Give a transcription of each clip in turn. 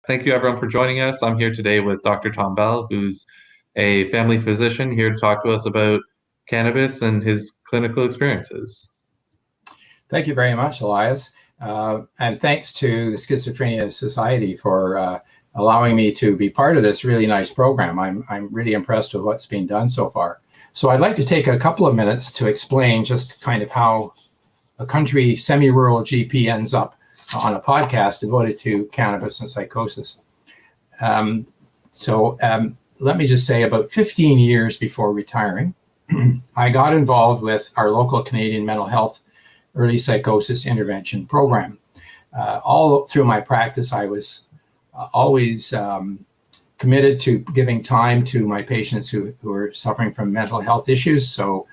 Thank you everyone for joining us. I'm here today with Dr. Tom Bell, who's a family physician here to talk to us about cannabis and his clinical experiences. Thank you very much, Elias. And thanks to the Schizophrenia Society for allowing me to be part of this really nice program. I'm really impressed with what's been done so far. So I'd like to take a couple of minutes to explain just kind of how a country semi-rural GP ends up on a podcast devoted to cannabis and psychosis. Let me just say, about 15 years before retiring, I got involved with our local Canadian mental health early psychosis intervention program. All through my practice, I was always committed to giving time to my patients who are suffering from mental health issues, so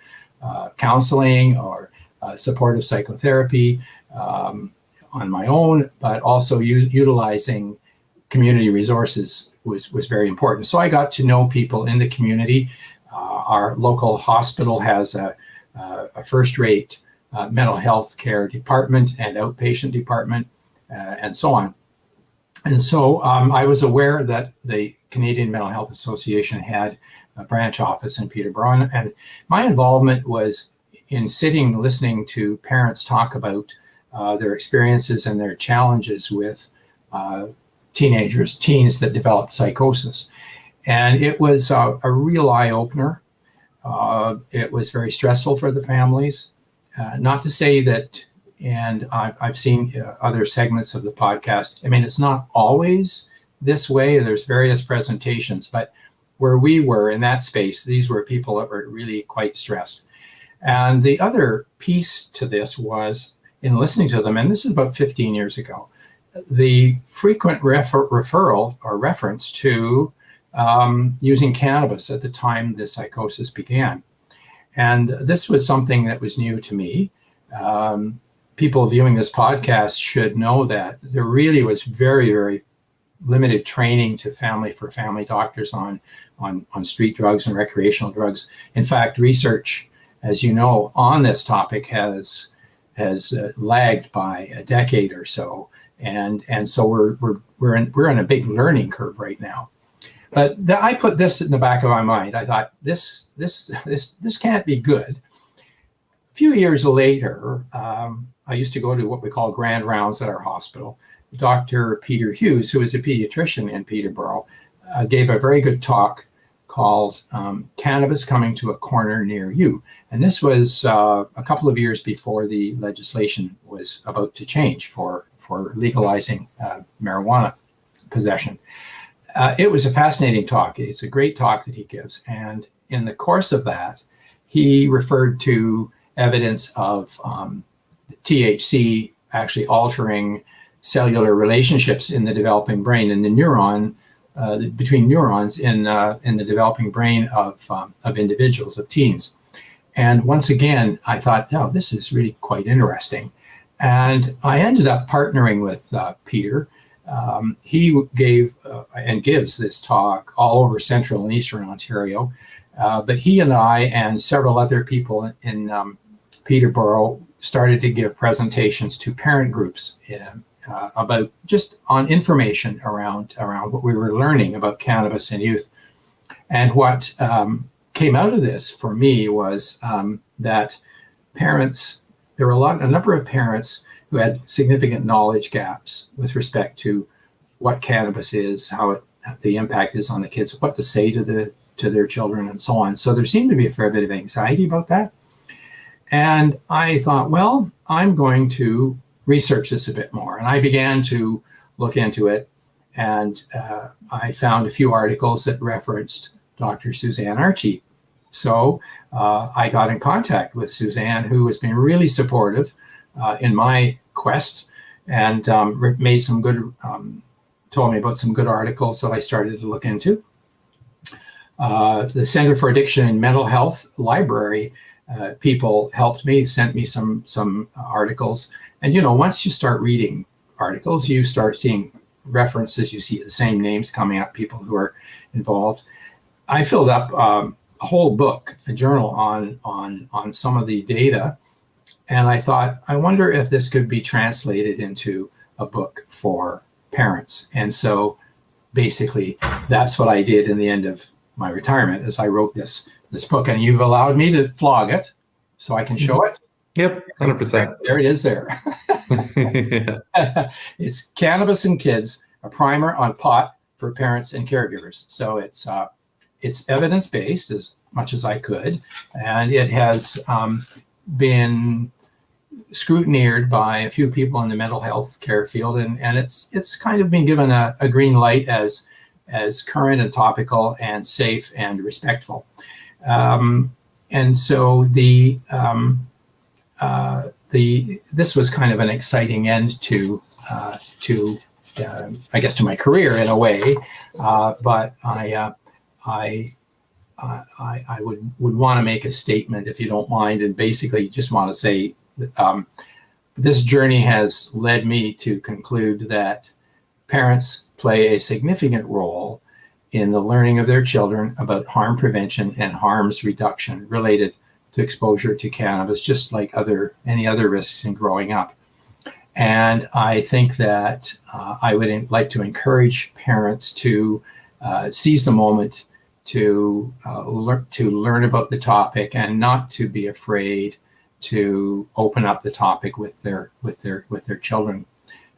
counseling or supportive psychotherapy on my own, but also utilizing community resources was very important. So I got to know people in the community. Our local hospital has a first-rate mental health care department and outpatient department, and so on. And so I was aware that the Canadian Mental Health Association had a branch office in Peterborough, and my involvement was in sitting, listening to parents talk about their experiences and their challenges with teens that developed psychosis. And it was a real eye-opener. It was very stressful for the families. Not to say that, and I've seen other segments of the podcast, I mean, it's not always this way. There's various presentations, but where we were in that space, these were people that were really quite stressed. And the other piece to this was, in listening to them, and this is about 15 years ago, the frequent referral or reference to using cannabis at the time the psychosis began. And this was something that was new to me. People viewing this podcast should know that there really was very, very limited training to family doctors on street drugs and recreational drugs. In fact, research, as you know, on this topic has lagged by a decade or so, and so we're in a big learning curve right now. But I put this in the back of my mind. I thought this can't be good. A few years later, I used to go to what we call grand rounds at our hospital. Dr. Peter Hughes, who is a pediatrician in Peterborough, gave a very good talk called Cannabis Coming to a Corner Near You. And this was a couple of years before the legislation was about to change for legalizing marijuana possession. It was a fascinating talk. It's a great talk that he gives. And in the course of that, he referred to evidence of THC actually altering cellular relationships in the developing brain and the neuron between neurons in the developing brain of individuals, of teens. And once again, I thought, oh, this is really quite interesting. And I ended up partnering with Peter. He gave and gives this talk all over central and eastern Ontario. But he and I and several other people in Peterborough started to give presentations to parent groups about just on information around what we were learning about cannabis in youth. And what came out of this for me was that parents, there were a number of parents who had significant knowledge gaps with respect to what cannabis is, how the impact is on the kids, what to say to their children, and so on. So there seemed to be a fair bit of anxiety about that. And I thought, well, I'm going to research this a bit more. And I began to look into it. And I found a few articles that referenced Dr. Suzanne Archie. So I got in contact with Suzanne, who has been really supportive in my quest, and made some good, told me about some good articles that I started to look into. The Center for Addiction and Mental Health Library people helped me, sent me some articles. And, you know, once you start reading articles, you start seeing references, you see the same names coming up, people who are involved. I filled up a whole book, a journal on some of the data. And I thought, I wonder if this could be translated into a book for parents. And so basically, that's what I did in the end of my retirement, as I wrote this book. And you've allowed me to flog it, so I can show it. Yep, 100%. There it is there. Yeah. It's Cannabis in Kids, a primer on pot for parents and caregivers. So it's evidence-based as much as I could, and it has been scrutinized by a few people in the mental health care field, and it's kind of been given a green light as current and topical and safe and respectful. And so this was kind of an exciting end to I guess to my career in a way, but I would want to make a statement, if you don't mind, and basically just want to say that, this journey has led me to conclude that parents play a significant role in the learning of their children about harm prevention and harms reduction related to exposure to cannabis, just like any other risks in growing up. And I think that I would like to encourage parents to seize the moment to learn about the topic and not to be afraid to open up the topic with their children.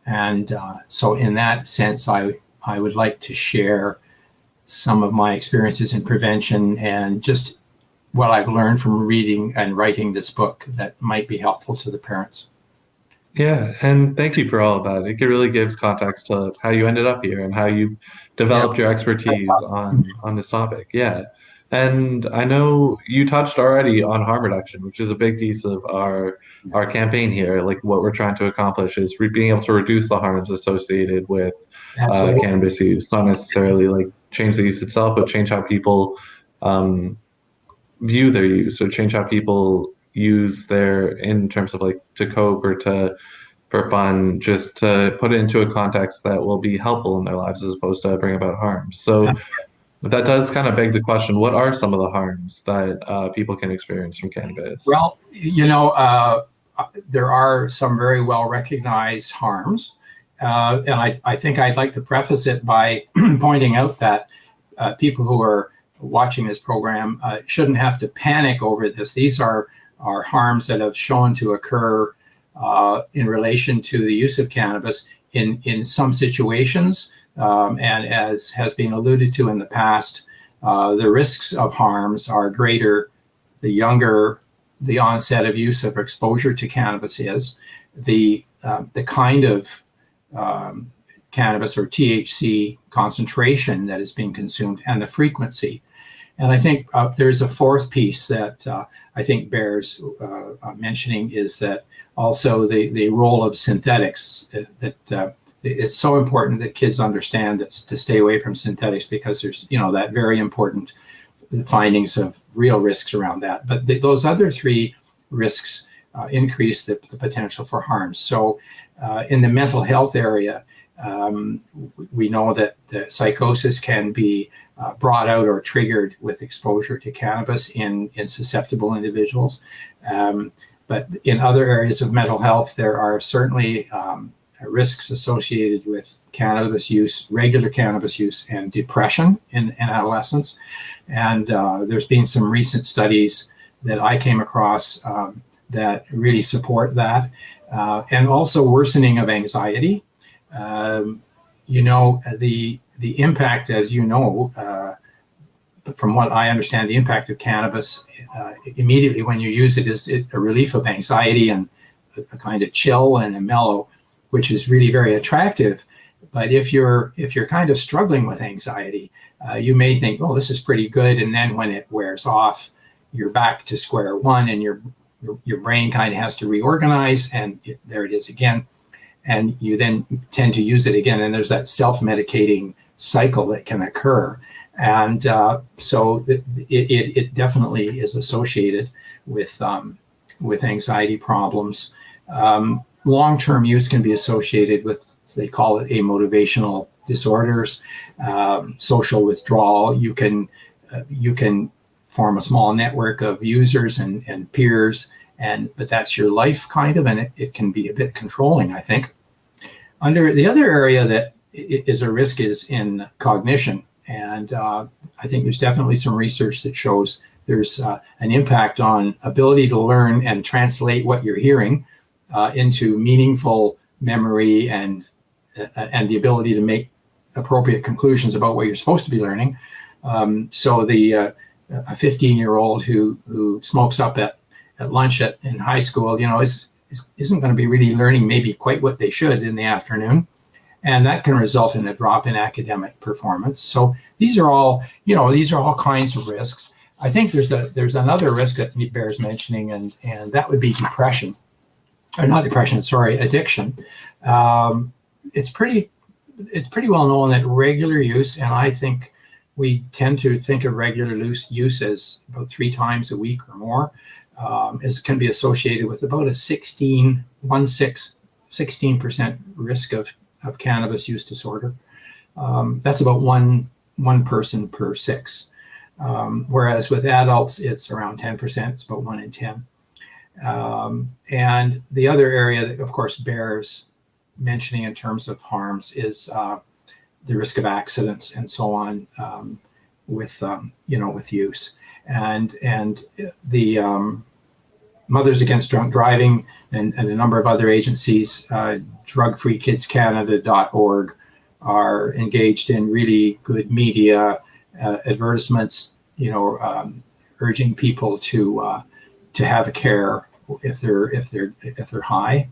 And so in that sense, I would like to share some of my experiences in prevention and just what I've learned from reading and writing this book that might be helpful to the parents. Yeah, and thank you for all of that. It really gives context to how you ended up here and how you developed your expertise on this topic. Yeah. And I know you touched already on harm reduction, which is a big piece of our campaign here. Like, what we're trying to accomplish is being able to reduce the harms associated with cannabis use, not necessarily like change the use itself, but change how people view their use, or change how people use in terms of like to cope or for fun, just to put it into a context that will be helpful in their lives as opposed to bring about harm. So that does kind of beg the question, what are some of the harms that people can experience from cannabis? Well, there are some very well recognized harms. And I think I'd like to preface it by pointing out that people who are watching this program shouldn't have to panic over this. These are harms that have shown to occur in relation to the use of cannabis in some situations. And as has been alluded to in the past, the risks of harms are greater the younger the onset of use of exposure to cannabis is, the kind of cannabis or THC concentration that is being consumed, and the frequency. And I think there's a fourth piece that I think bears mentioning, is that also the role of synthetics, that it's so important that kids understand that to stay away from synthetics, because there's, that very important findings of real risks around that. But those other three risks increase the potential for harms. So in the mental health area, we know that psychosis can be brought out or triggered with exposure to cannabis in susceptible individuals. But in other areas of mental health, there are certainly risks associated with cannabis use, regular cannabis use, and depression in adolescents. And there's been some recent studies that I came across that really support that. And also worsening of anxiety. The impact, as from what I understand, the impact of cannabis immediately when you use it is a relief of anxiety and a kind of chill and a mellow, which is really very attractive. But if you're kind of struggling with anxiety, you may think, oh, this is pretty good. And then when it wears off, you're back to square one, and your brain kind of has to reorganize, and there it is again. And you then tend to use it again. And there's that self-medicating cycle that can occur. And so it definitely is associated with anxiety problems. Long-term use can be associated with, they call it amotivational disorders, social withdrawal. You can form a small network of users and peers, but that's your life kind of, and it can be a bit controlling, I think. Under the other area that is a risk is in cognition. And I think there's definitely some research that shows there's an impact on ability to learn and translate what you're hearing into meaningful memory and the ability to make appropriate conclusions about what you're supposed to be learning. So a 15-year-old who smokes up at lunch in high school, isn't going to be really learning maybe quite what they should in the afternoon. And that can result in a drop in academic performance. So these are all kinds of risks. I think there's another risk that bears mentioning, and that would be depression, or not depression, sorry, addiction. It's pretty well known that regular use, and I think we tend to think of regular use as about 3 times a week or more, can be associated with about a 16% risk of cannabis use disorder. That's about one person per 6. Whereas with adults, it's around 10%, it's about 1 in 10. And the other area that, of course, bears mentioning in terms of harms is the risk of accidents and so on with use. And the Mothers Against Drunk Driving and a number of other agencies, drugfreekidscanada.org, are engaged in really good media advertisements, urging people to have a care if they're high.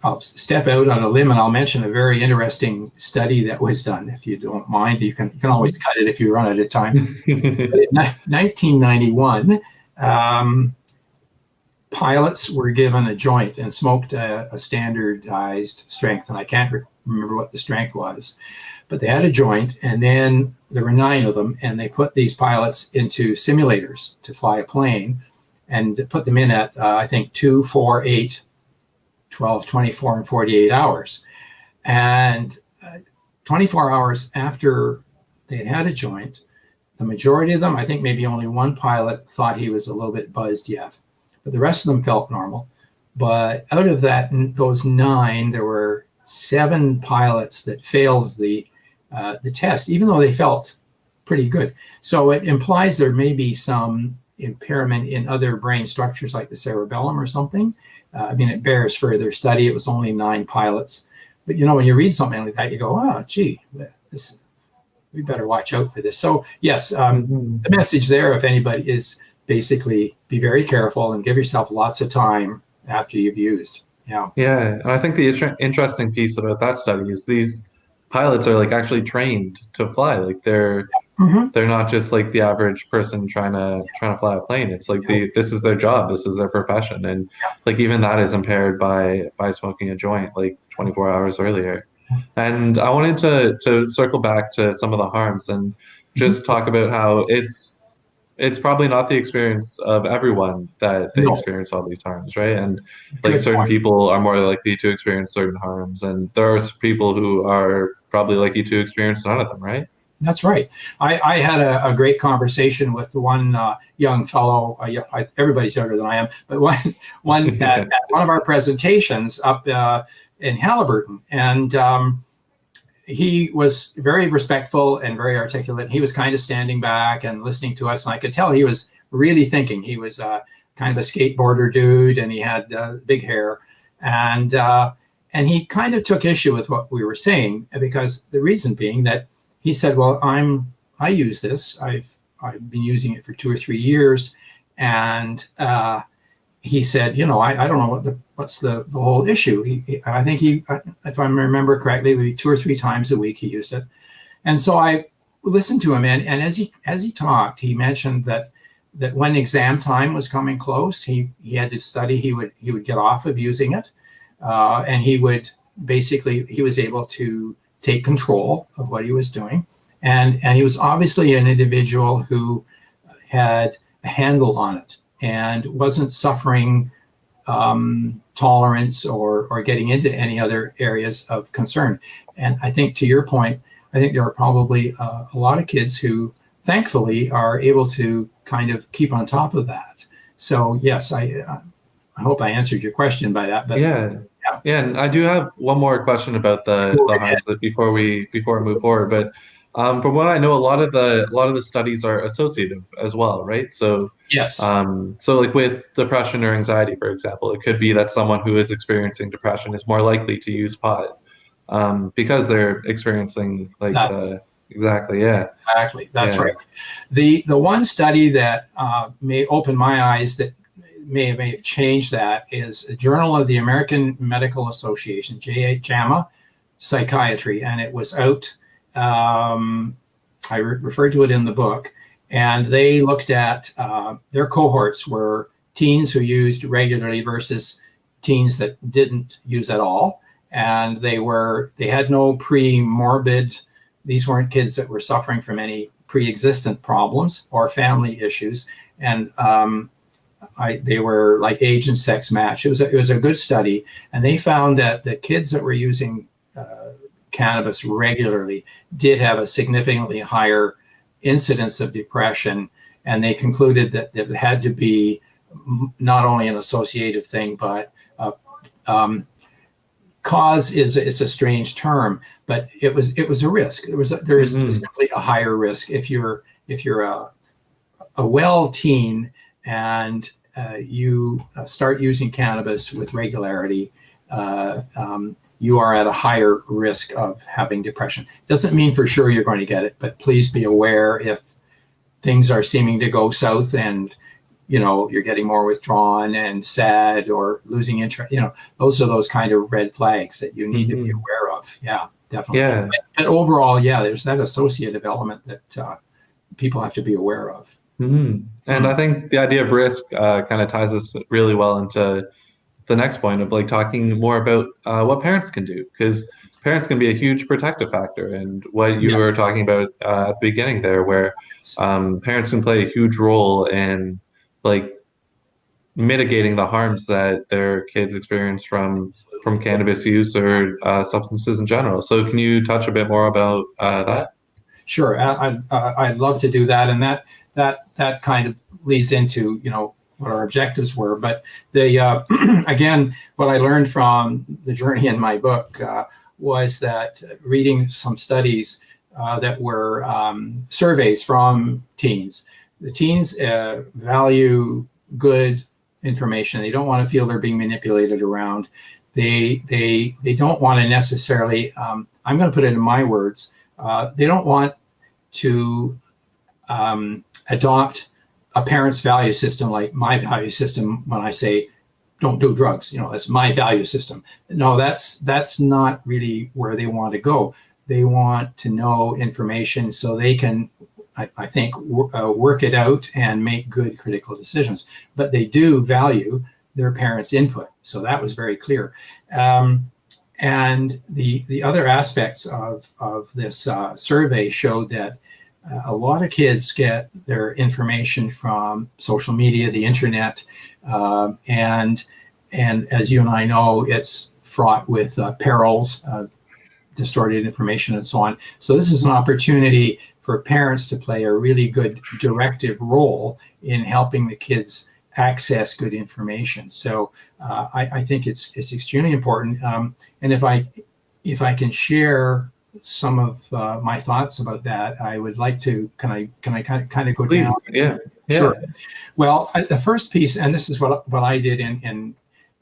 I'll step out on a limb and I'll mention a very interesting study that was done. If you don't mind, you can always cut it if you run out of time. But in 1991, pilots were given a joint and smoked a standardized strength, and I can't remember what the strength was, but they had a joint, and then there were 9 of them, and they put these pilots into simulators to fly a plane and put them in at, I think, 2, 4, 8, 12, 24, and 48 hours. And 24 hours after they had had a joint, the majority of them, I think maybe only one pilot thought he was a little bit buzzed yet, but the rest of them felt normal. But out of those 9, there were 7 pilots that failed the test, even though they felt pretty good. So it implies there may be some impairment in other brain structures like the cerebellum or something. It bears further study. It was only 9 pilots. But, when you read something like that, you go, oh, gee, we better watch out for this. So, yes, the message there, if anybody, is basically be very careful and give yourself lots of time after you've used. Yeah. And I think the interesting piece about that study is these pilots are like actually trained to fly. Like they're not just like the average person trying to fly a plane. It's like this is their job, this is their profession, and like even that is impaired by smoking a joint like 24 hours earlier. And I wanted to circle back to some of the harms and just talk about how it's probably not the experience of everyone that they experience all these harms, right? And like certain people are more likely to experience certain harms, and there are people who are probably likely to experience none of them, right? That's right. I had a great conversation with one young fellow. Everybody's younger than I am, but one at one of our presentations up in Halliburton, and he was very respectful and very articulate. He was kind of standing back and listening to us, and I could tell he was really thinking. He was kind of a skateboarder dude, and he had big hair, and he kind of took issue with what we were saying, because the reason being that he said, well, I use this. I've been using it for 2 or 3 years. And he said, I don't know what's the whole issue. I think if I remember correctly, it would be 2 or 3 times a week he used it. And so I listened to him. And as he talked, he mentioned that when exam time was coming close, he had to study, he would get off of using it. And he was able to take control of what he was doing. And he was obviously an individual who had a handle on it and wasn't suffering tolerance or getting into any other areas of concern. And I think, to your point, I think there are probably a lot of kids who thankfully are able to kind of keep on top of that. So yes, I hope I answered your question by that. But yeah. Yeah, and I do have one more question about the harms that before we move forward. But from what I know, a lot of the studies are associative as well, right? So Yes. so like with depression or anxiety, for example, it could be that someone who is experiencing depression is more likely to use pot because they're experiencing like That the exactly, yeah, exactly. That's yeah. right. The one study that may open my eyes, that may have changed that, is a Journal of the American Medical Association, JAMA Psychiatry, and it was out. I referred to it in the book, and they looked at their cohorts were teens who used regularly versus teens that didn't use at all, and they had no pre-morbid. These weren't kids that were suffering from any pre-existent problems or family issues, and they were like age and sex match. It was a good study, and they found that the kids that were using cannabis regularly did have a significantly higher incidence of depression, and they concluded that it had to be not only an associative thing, but cause is a strange term, but it was a risk. There is Hmm. simply a higher risk if you're a well teen and you start using cannabis with regularity. You are at a higher risk of having depression. Doesn't mean for sure you're going to get it, but please be aware if things are seeming to go south and you're getting more withdrawn and sad or losing interest. Those are those kind of red flags that you need to be Hmm. aware of. Yeah, definitely. Yeah. But overall, yeah, there's that associative element that people have to be aware of. Hmm. And Mm. I think the idea of risk kind of ties us really well into the next point of like talking more about what parents can do, because parents can be a huge protective factor. And what you were Yes. talking about at the beginning there, where Yes. parents can play a huge role in like mitigating the harms that their kids experience from Absolutely. cannabis use or substances in general. So can you touch a bit more about that? Sure, I'd love to do that, and that kind of leads into what our objectives were. But the again, what I learned from the journey in my book was that reading some studies that were surveys from teens. The teens value good information. They don't want to feel they're being manipulated around. They don't want to necessarily. I'm going to put it in my words. They don't want to adopt a parent's value system, like my value system. When I say don't do drugs, that's my value system. No, that's not really where they want to go. They want to know information so they can, I think, work it out and make good critical decisions. But they do value their parents' input. So that was very clear. And the other aspects of this survey showed that a lot of kids get their information from social media, the internet, and as you and I know, it's fraught with perils, distorted information, and so on. So this is an opportunity for parents to play a really good directive role in helping the kids access good information. So I think it's extremely important. And if I can share some of my thoughts about that, I would like to. Can I kind of go Please. down? Yeah. Sure. Yeah. Well, the first piece, and this is what I did in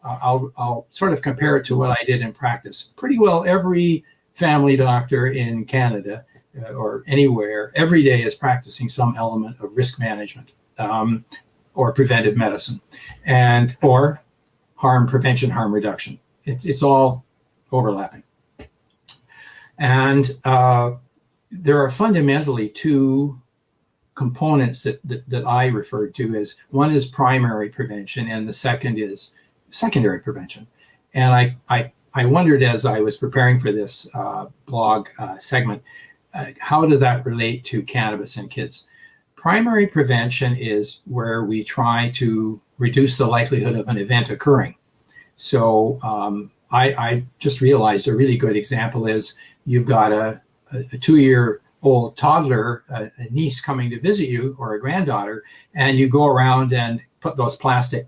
I'll sort of compare it to what I did in practice. Pretty well every family doctor in Canada or anywhere every day is practicing some element of risk management or preventive medicine, and or harm prevention, harm reduction. It's all overlapping. And there are fundamentally two components that I referred to as, one is primary prevention and the second is secondary prevention. And I wondered as I was preparing for this blog segment, how does that relate to cannabis and kids? Primary prevention is where we try to reduce the likelihood of an event occurring. So I just realized a really good example is you've got a 2-year-old toddler, a niece coming to visit you, or a granddaughter, and you go around and put those plastic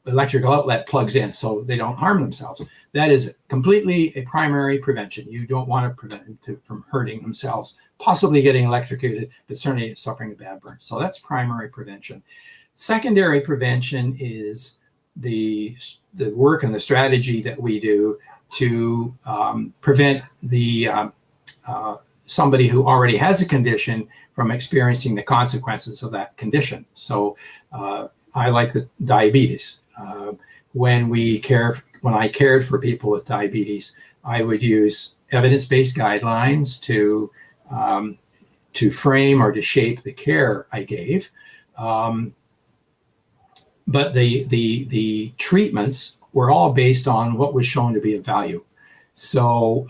electrical outlet plugs in so they don't harm themselves. That is completely a primary prevention. You don't want to prevent them from hurting themselves, possibly getting electrocuted, but certainly suffering a bad burn. So that's primary prevention. Secondary prevention is the work and the strategy that we do to prevent somebody who already has a condition from experiencing the consequences of that condition. So I like the diabetes. When I cared for people with diabetes, I would use evidence-based guidelines to frame or to shape the care I gave. But the treatments were all based on what was shown to be of value. So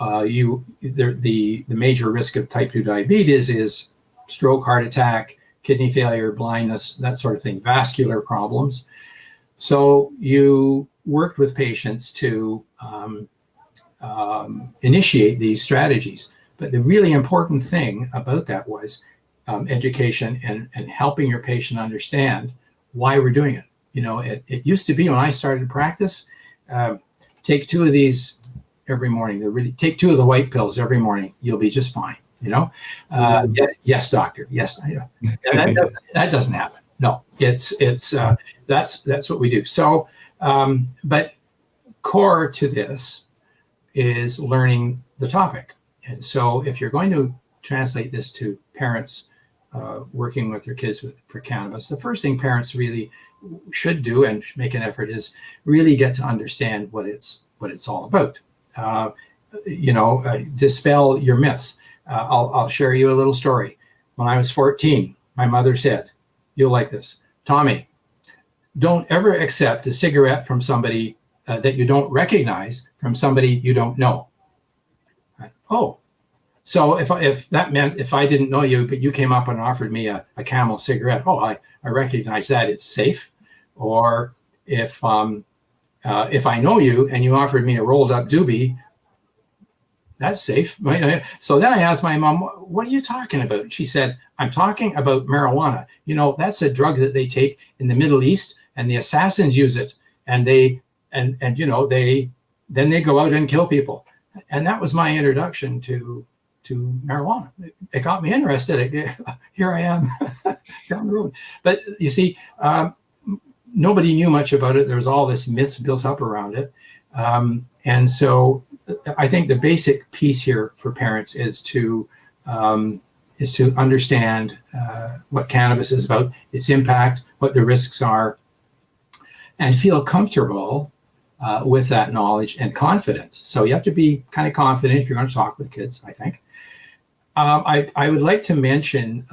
the major risk of type 2 diabetes is stroke, heart attack, kidney failure, blindness, that sort of thing, vascular problems. So you worked with patients to initiate these strategies. But the really important thing about that was education and helping your patient understand why we're doing it. You know, it used to be when I started practice, take 2 of these every morning. Take 2 of the white pills every morning. You'll be just fine. You know, yes, doctor. Yes, I know. And that doesn't happen. No, that's what we do. So, but core to this is learning the topic. And so, if you're going to translate this to parents working with their kids for cannabis, the first thing parents really should do and make an effort is really get to understand what it's all about. Dispel your myths. I'll share you a little story. When I was 14, my mother said, "You'll like this, Tommy, don't ever accept a cigarette from somebody that you don't recognize from somebody you don't know." Oh, so if that meant if I didn't know you, but you came up and offered me a Camel cigarette, I recognize that it's safe. Or if I know you and you offered me a rolled up doobie, that's safe. So then I asked my mom, "What are you talking about?" She said, "I'm talking about marijuana. You know, that's a drug that they take in the Middle East, and the assassins use it, and they go out and kill people." And that was my introduction to marijuana. It got me interested. Here I am down the road. But you see, nobody knew much about it. There was all this myths built up around it. And so I think the basic piece here for parents is to understand what cannabis is about, its impact, what the risks are, and feel comfortable with that knowledge and confident. So you have to be kind of confident if you're going to talk with kids, I think. I would like to mention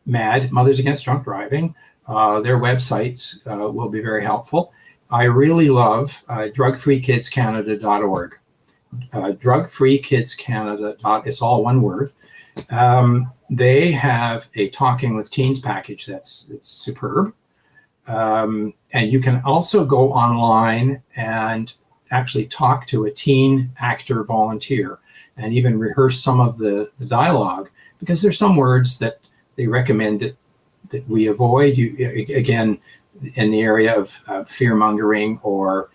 MAD, Mothers Against Drunk Driving. Their websites will be very helpful. I really love drugfreekidscanada.org. Drugfreekidscanada. It's all one word. They have a Talking with Teens package it's superb. And you can also go online and actually talk to a teen actor volunteer and even rehearse some of the dialogue, because there's some words that they recommend that we avoid. Again, in the area of fear-mongering or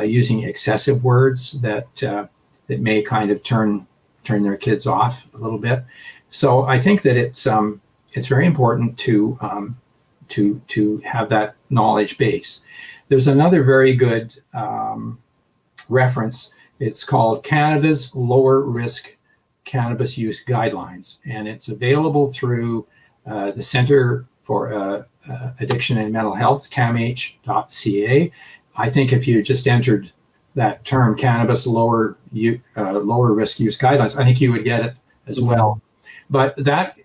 using excessive words that may kind of turn their kids off a little bit. So I think that it's very important to have that knowledge base. There's another very good reference. It's called Canada's Lower Risk Cannabis Use Guidelines, and it's available through the Centre for Addiction and Mental Health, camh.ca. I think if you just entered that term, cannabis lower risk use guidelines, I think you would get it as well. But that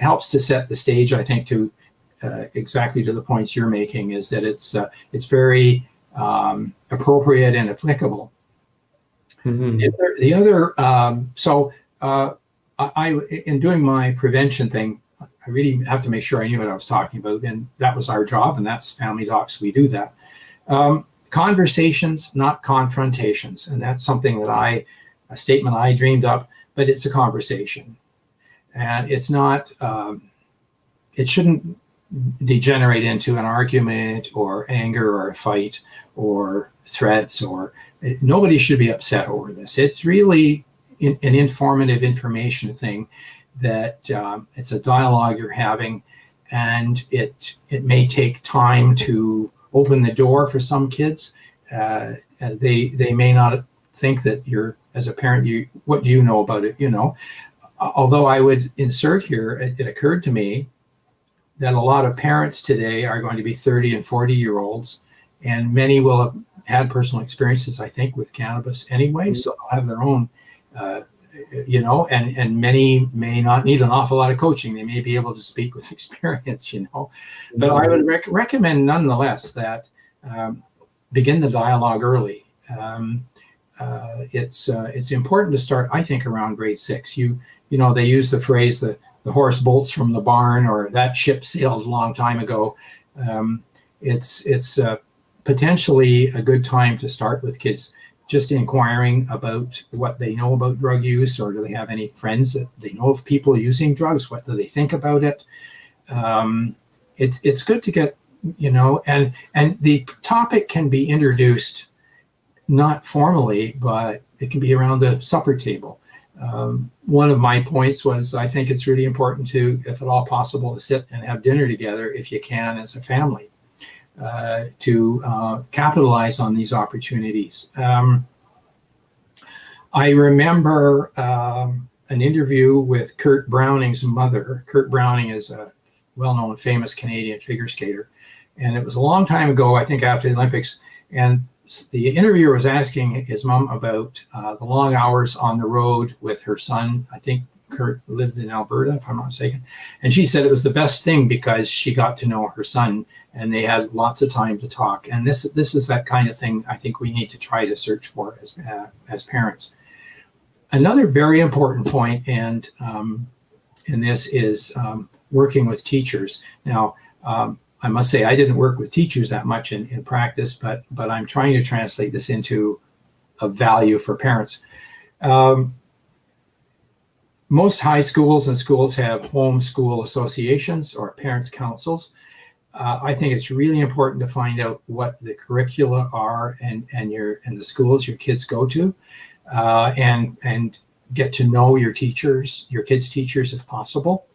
helps to set the stage, I think, to exactly to the points you're making, is that it's very appropriate and applicable. Mm-hmm. I in doing my prevention thing, I really have to make sure I knew what I was talking about, and that was our job, and that's Family Docs. We do that. Conversations, not confrontations, and that's something that a statement I dreamed up, but it's a conversation, and it's not. It shouldn't degenerate into an argument or anger or a fight or threats, or nobody should be upset over this. It's really an informative information thing that it's a dialogue you're having, and it may take time to open the door for some kids. They may not think that you're, as a parent, what do you know about it, although I would insert here, it occurred to me that a lot of parents today are going to be 30 and 40-year-olds, and many will have had personal experiences, I think, with cannabis anyway, so they'll have their own, and many may not need an awful lot of coaching. They may be able to speak with experience, But I would recommend nonetheless that begin the dialogue early. It's important to start, I think, around grade 6. They use the phrase the horse bolts from the barn, or that ship sailed a long time ago. It's potentially a good time to start with kids just inquiring about what they know about drug use, or do they have any friends that they know of people using drugs? What do they think about it? It's good to get, and the topic can be introduced not formally, but it can be around the supper table. One of my points was, I think it's really important to, if at all possible, to sit and have dinner together if you can as a family, to capitalize on these opportunities. I remember an interview with Kurt Browning's mother. Kurt Browning is a well-known, famous Canadian figure skater. And it was a long time ago, I think after the Olympics. And the interviewer was asking his mom about the long hours on the road with her son. I think Kurt lived in Alberta, if I'm not mistaken. And she said it was the best thing because she got to know her son and they had lots of time to talk. And this is that kind of thing I think we need to try to search for as parents. Another very important point, and in this is working with teachers. Now, I must say I didn't work with teachers that much in practice, but I'm trying to translate this into a value for parents. Most high schools and schools have home school associations or parents' councils. I think it's really important to find out what the curricula are and the schools your kids go to, and get to know your teachers, your kids' teachers if possible.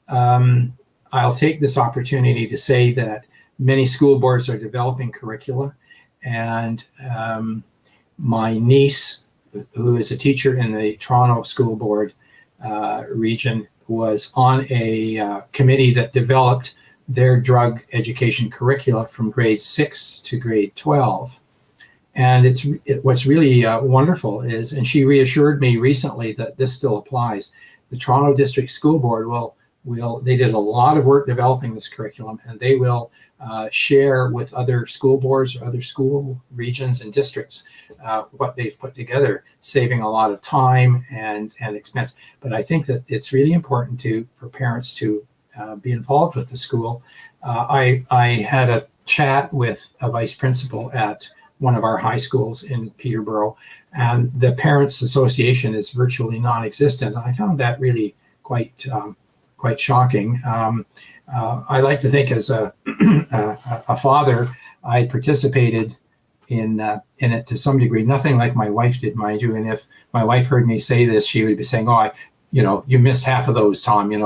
I'll take this opportunity to say that many school boards are developing curricula, and my niece, who is a teacher in the Toronto School Board region, was on a committee that developed their drug education curricula from grade 6 to grade 12. And what's really wonderful is, and she reassured me recently that this still applies, the Toronto District School Board they did a lot of work developing this curriculum, and they will share with other school boards or other school regions and districts what they've put together, saving a lot of time and expense. But I think that it's really important for parents to be involved with the school. I had a chat with a vice principal at one of our high schools in Peterborough, and the Parents Association is virtually non-existent. I found that really quite shocking. I like to think as a father, I participated in it to some degree, nothing like my wife did, mind you. And if my wife heard me say this, she would be saying, "Oh, you missed half of those, Tom, you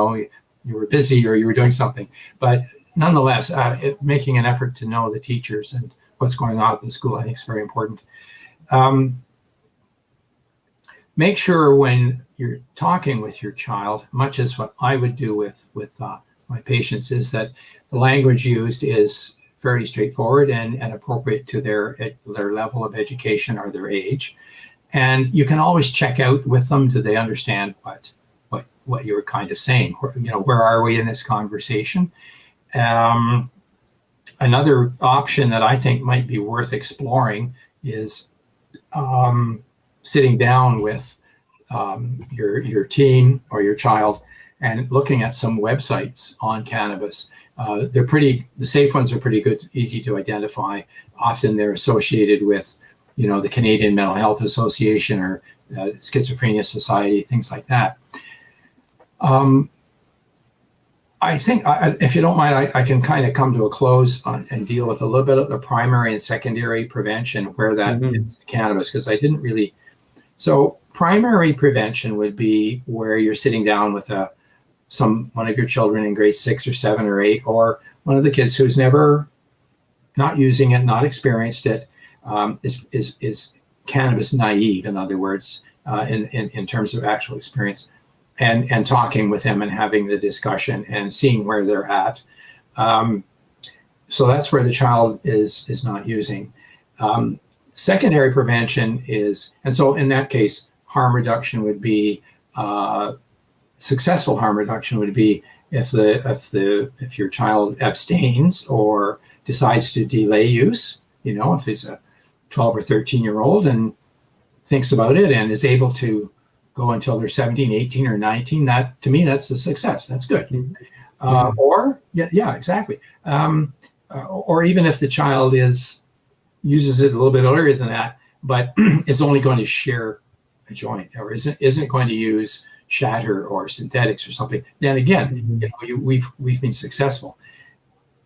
were busy or you were doing something." But nonetheless, making an effort to know the teachers and what's going on at the school, I think is very important. Make sure when you're talking with your child, much as what I would do with my patients, is that the language used is fairly straightforward and appropriate to their level of education or their age. And you can always check out with them, do they understand what you were kind of saying? Where are we in this conversation? Another option that I think might be worth exploring is sitting down with your teen or your child and looking at some websites on cannabis. The safe ones are pretty good, easy to identify. Often they're associated with, the Canadian Mental Health Association or Schizophrenia Society, things like that. I think, if you don't mind, I can kind of come to a close on, and deal with a little bit of the primary and secondary prevention, where that Hmm. is cannabis, because I didn't really. So primary prevention would be where you're sitting down with one of your children in grade 6 or 7 or 8, or one of the kids who's never, not using it, not experienced it, is cannabis naive, in other words, in terms of actual experience, and talking with them and having the discussion and seeing where they're at. Um, so that's where the child is not using. Um, Secondary prevention is, and so in that case, harm reduction would be, successful harm reduction would be if your child abstains or decides to delay use. If he's a 12 or 13-year-old and thinks about it and is able to go until they're 17, 18, or 19, that to me, that's a success. That's good. Hmm. Or yeah, exactly. Or even if the child uses it a little bit earlier than that, but is only going to share a joint, or isn't going to use shatter or synthetics or something, then again, Hmm. we've been successful.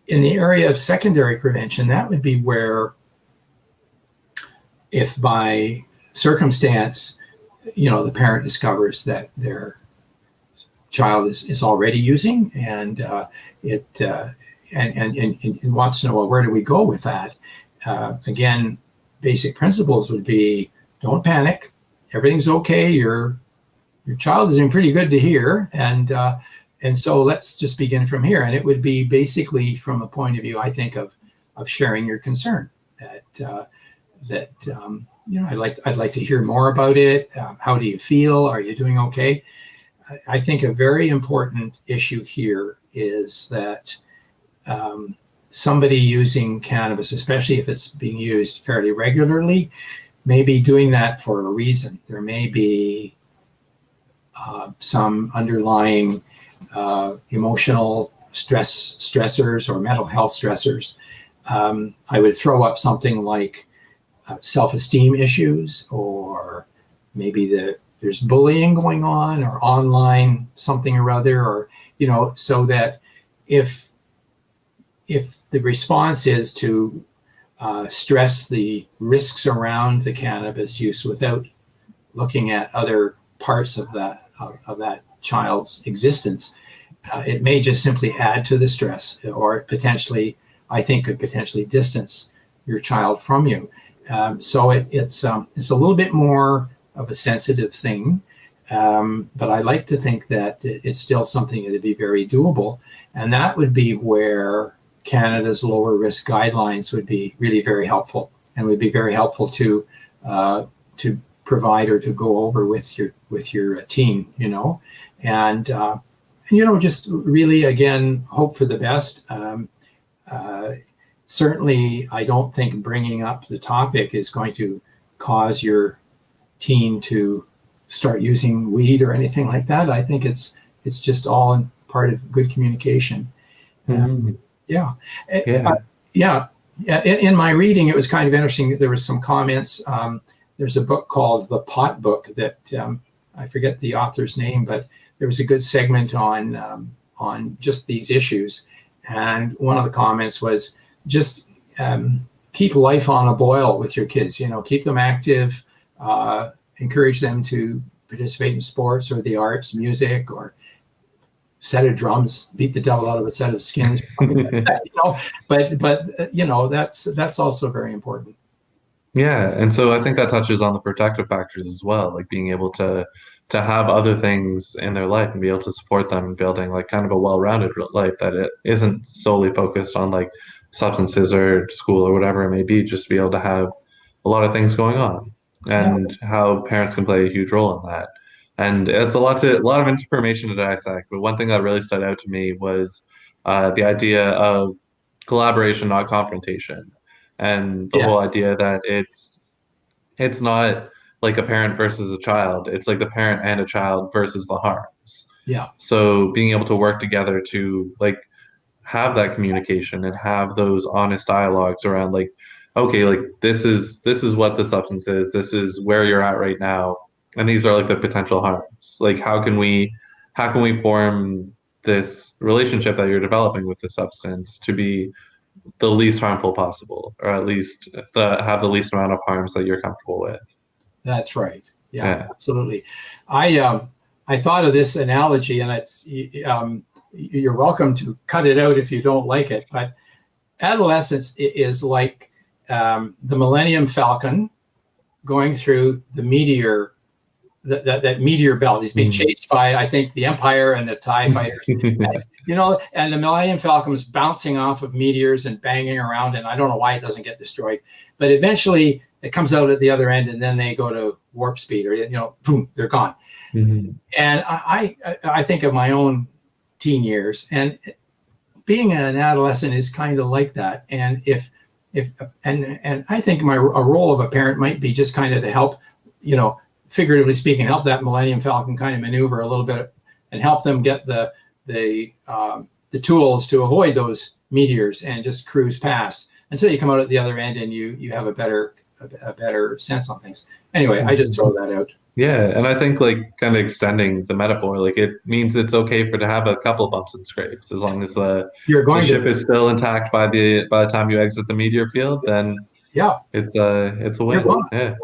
In the area of secondary prevention, that would be where, if by circumstance, the parent discovers that their child is already using, and it and wants to know, well, where do we go with that? Again, basic principles would be: don't panic, everything's okay. Your child is doing pretty good to hear, and so let's just begin from here. And it would be basically from a point of view, I think, of sharing your concern, that I'd like to hear more about it. How do you feel? Are you doing okay? I think a very important issue here is that, somebody using cannabis, especially if it's being used fairly regularly, may be doing that for a reason. There may be some underlying emotional stressors or mental health stressors. I would throw up something like self-esteem issues, or maybe there's bullying going on, or online something or other, or so that if the response is to stress the risks around the cannabis use without looking at other parts of that child's existence, it may just simply add to the stress, or potentially, I think, could potentially distance your child from you. So it's a little bit more of a sensitive thing, but I like to think that it's still something that would be very doable, and that would be where Canada's lower risk guidelines would be really very helpful, and would be very helpful to provide or to go over with your team, and just really, again, hope for the best. Uh, Certainly, I don't think bringing up the topic is going to cause your teen to start using weed or anything like that. I think it's just all part of good communication. Uh, Hmm. yeah. Yeah. Yeah. Yeah. In my reading, it was kind of interesting. There was some comments. There's a book called The Pot Book that, I forget the author's name, but there was a good segment on just these issues. And one of the comments was just, keep life on a boil with your kids. Keep them active, encourage them to participate in sports or the arts, music, or set of drums, beat the devil out of a set of skins, or something like that. But that's also very important. Yeah, and so I think that touches on the protective factors as well, like being able to have other things in their life and be able to support them in building like kind of a well-rounded life that it isn't solely focused on like substances or school or whatever it may be, just to be able to have a lot of things going on Yeah, and how parents can play a huge role in that. And it's a lot of information to dissect, but one thing that really stood out to me was the idea of collaboration, not confrontation, and the whole yes, idea that it's not like a parent versus a child. It's like the parent and a child versus the harms. yeah, So being able to work together to like have that communication and have those honest dialogues around like, okay, like this is what the substance is, this is where you're at right now, and these are like the potential harms. Like how can we form this relationship that you're developing with the substance to be the least harmful possible, or at least have the least amount of harms that you're comfortable with. That's right. Yeah, Yeah. absolutely. I thought of this analogy, and it's you're welcome to cut it out if you don't like it, but adolescence is like the Millennium Falcon going through the meteor, that meteor belt. He's being chased by, I think, the Empire and the TIE fighters. And the Millennium Falcon is bouncing off of meteors and banging around, and I don't know why it doesn't get destroyed. But eventually it comes out at the other end, and then they go to warp speed, or, boom, they're gone. And I think of my own teen years, and being an adolescent is kind of like that. And and I think a role of a parent might be just kind of to help, figuratively speaking, help that Millennium Falcon kind of maneuver a little bit and help them get the tools to avoid those meteors and just cruise past until you come out at the other end and you have a better sense on things. Anyway, I just throw that out. Yeah, and I think like kind of extending the metaphor, like it means it's okay to have a couple bumps and scrapes as long as the ship is still intact by the time you exit the meteor field. Then yeah, it's a win.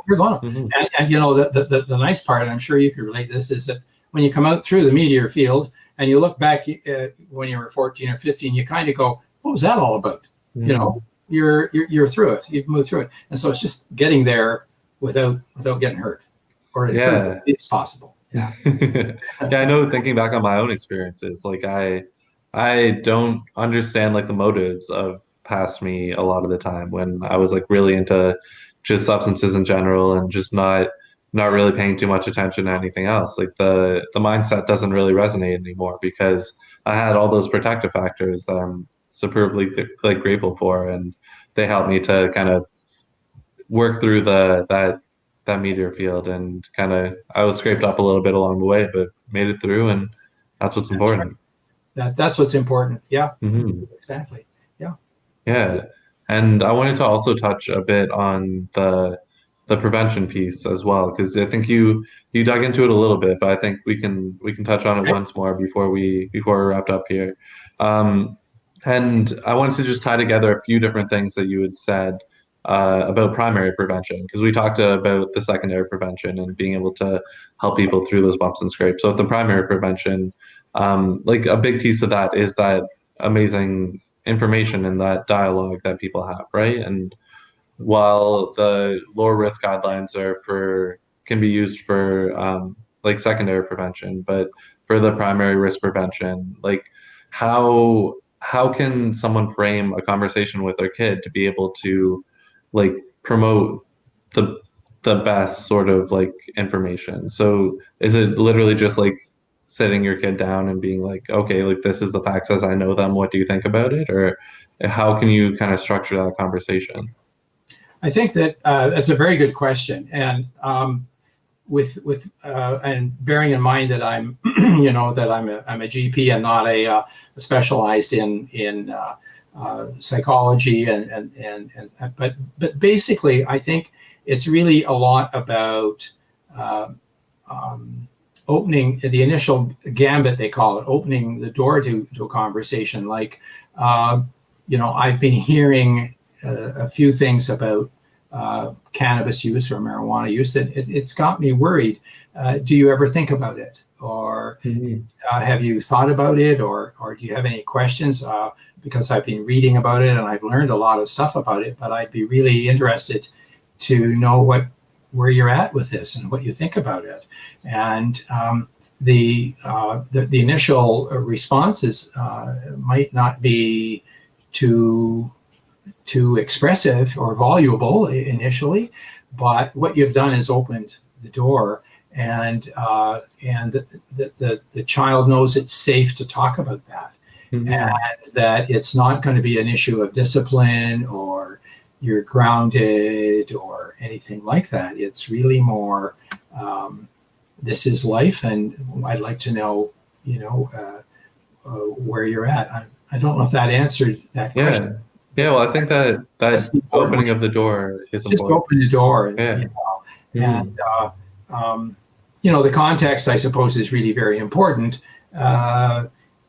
You're gonna. And the nice part, and I'm sure you could relate to this, is that when you come out through the meteor field and you look back when you were 14 or 15, you kind of go, "What was that all about?" You're through it. You've moved through it, and so it's just getting there without getting hurt, or as it's possible. Yeah. I know. Thinking back on my own experiences, like I don't understand like the motives of past me a lot of the time when I was like really into just substances in general and just not really paying too much attention to anything else. Like the mindset doesn't really resonate anymore because I had all those protective factors that I'm superbly like grateful for, and they helped me to kind of work through that meteor field, and kind of I was scraped up a little bit along the way, but made it through, and that's what's important. Right. That's what's important. Yeah. Exactly. Yeah, and I wanted to also touch a bit on the prevention piece as well, because I think you dug into it a little bit, but I think we can touch on it once more before we wrapped up here. And I wanted to just tie together a few different things that you had said about primary prevention, because we talked about the secondary prevention and being able to help people through those bumps and scrapes. So with the primary prevention, like a big piece of that is that amazing information and that dialogue that people have, right? And while the lower risk guidelines can be used for like secondary prevention, but for the primary risk prevention, like how can someone frame a conversation with their kid to be able to like promote the best sort of like information? So is it literally just like sitting your kid down and being like, okay, like this is the facts as I know them, what do you think about it? Or how can you kind of structure that conversation? I think that that's a very good question, and and bearing in mind that I'm that I'm a GP and not a specialized in psychology but basically I think it's really a lot about opening the initial gambit, they call it, opening the door to a conversation. Like, I've been hearing a few things about cannabis use or marijuana use that it's got me worried. Do you ever think about it? Or have you thought about it? Or do you have any questions? Because I've been reading about it and I've learned a lot of stuff about it, but I'd be really interested to know where you're at with this and what you think about it. And the initial responses might not be too expressive or voluble initially, but what you've done is opened the door, and the child knows it's safe to talk about that, and that it's not going to be an issue of discipline or you're grounded or anything like that. It's really more, this is life, and I'd like to know, where you're at. I don't know if that answered that question. Yeah, well, I think that opening of the door is important. Just open the door, and the context, I suppose, is really very important.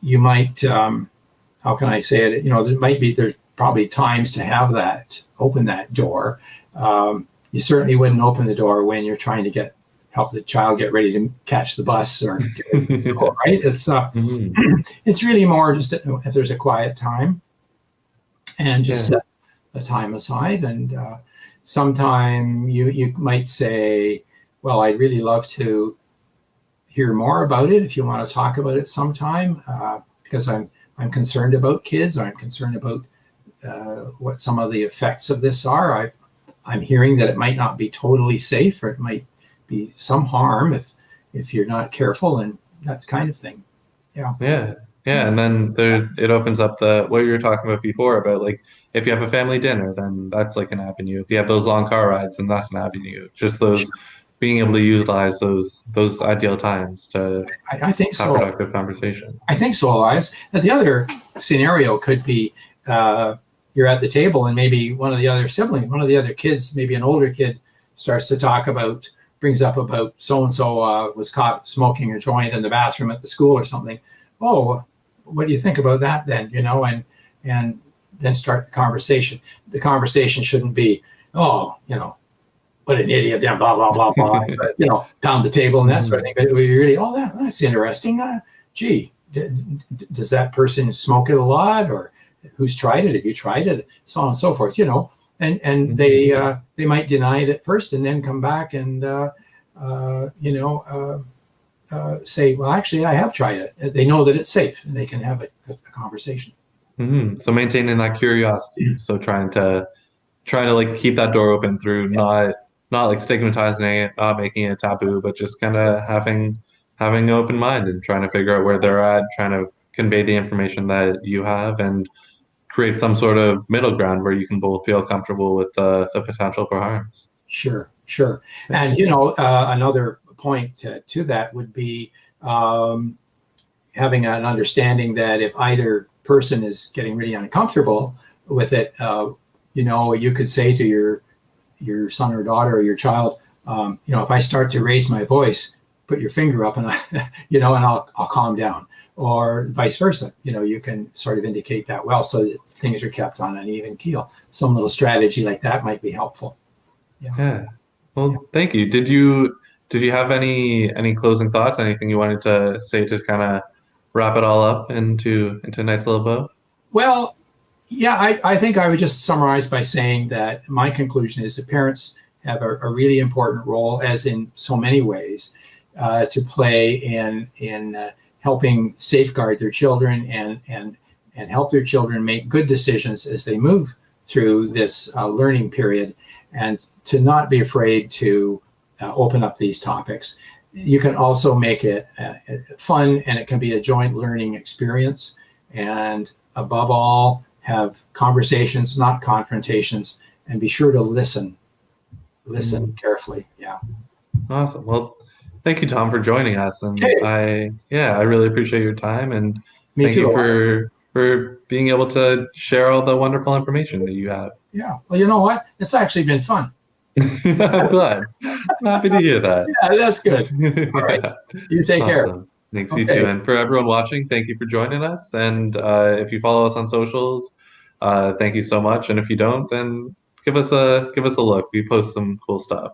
you might, how can I say it? There's probably times to have that, open that door. You certainly wouldn't open the door when you're trying to help the child get ready to catch the bus or get ready to school, right? It's really more just if there's a quiet time and just set the time aside. And sometime you might say, well, I'd really love to hear more about it if you want to talk about it sometime, because I'm concerned about kids. I'm concerned about what some of the effects of this are. I'm hearing that it might not be totally safe, or it might be some harm if you're not careful, and that kind of thing. Yeah. And then it opens up what you were talking about before about like if you have a family dinner, then that's like an avenue. If you have those long car rides, then that's an avenue. Just those being able to utilize those ideal times to I think have so. productive conversation. I think so, Elias. And the other scenario could be you're at the table and maybe one of the other kids, maybe an older kid, starts to brings up about so-and-so was caught smoking a joint in the bathroom at the school or something. Oh, what do you think about that then? And then start the conversation. The conversation shouldn't be, oh, what an idiot, blah, blah, blah, blah, pound the table and that sort of thing. But it would be really, that's interesting. Gee, does that person smoke it a lot, or who's tried it? Have you tried it? So on and so forth, and they might deny it at first and then come back and, say, well, actually, I have tried it. They know that it's safe and they can have a conversation. So maintaining that curiosity. So trying to like keep that door open through not like stigmatizing it, not making it taboo, but just kind of having an open mind and trying to figure out where they're at, trying to convey the information that you have and create some sort of middle ground where you can both feel comfortable with the potential for harms. Sure. And, another point to that would be having an understanding that if either person is getting really uncomfortable with it, you could say to your son or daughter or your child, if I start to raise my voice, put your finger up and and I'll calm down, or vice versa. You can sort of indicate that well, so that things are kept on an even keel. Some little strategy like that might be helpful. Yeah. Well, thank you. Did you have any closing thoughts? Anything you wanted to say to kind of wrap it all up into a nice little bow? Well, yeah, I think I would just summarize by saying that my conclusion is that parents have a really important role, as in so many ways, to play in helping safeguard their children and help their children make good decisions as they move through this learning period, and to not be afraid to open up these topics. You can also make it fun, and it can be a joint learning experience. And above all, have conversations, not confrontations, and be sure to listen carefully. Yeah. Awesome. Well, thank you, Tom, for joining us. And I really appreciate your time, and thank you for being able to share all the wonderful information that you have. Yeah. Well, you know what? It's actually been fun. I'm glad. I'm happy to hear that. Yeah, that's good. All right. You take care. Thanks, you too. And for everyone watching, thank you for joining us. And if you follow us on socials, thank you so much. And if you don't, then give us a look. We post some cool stuff.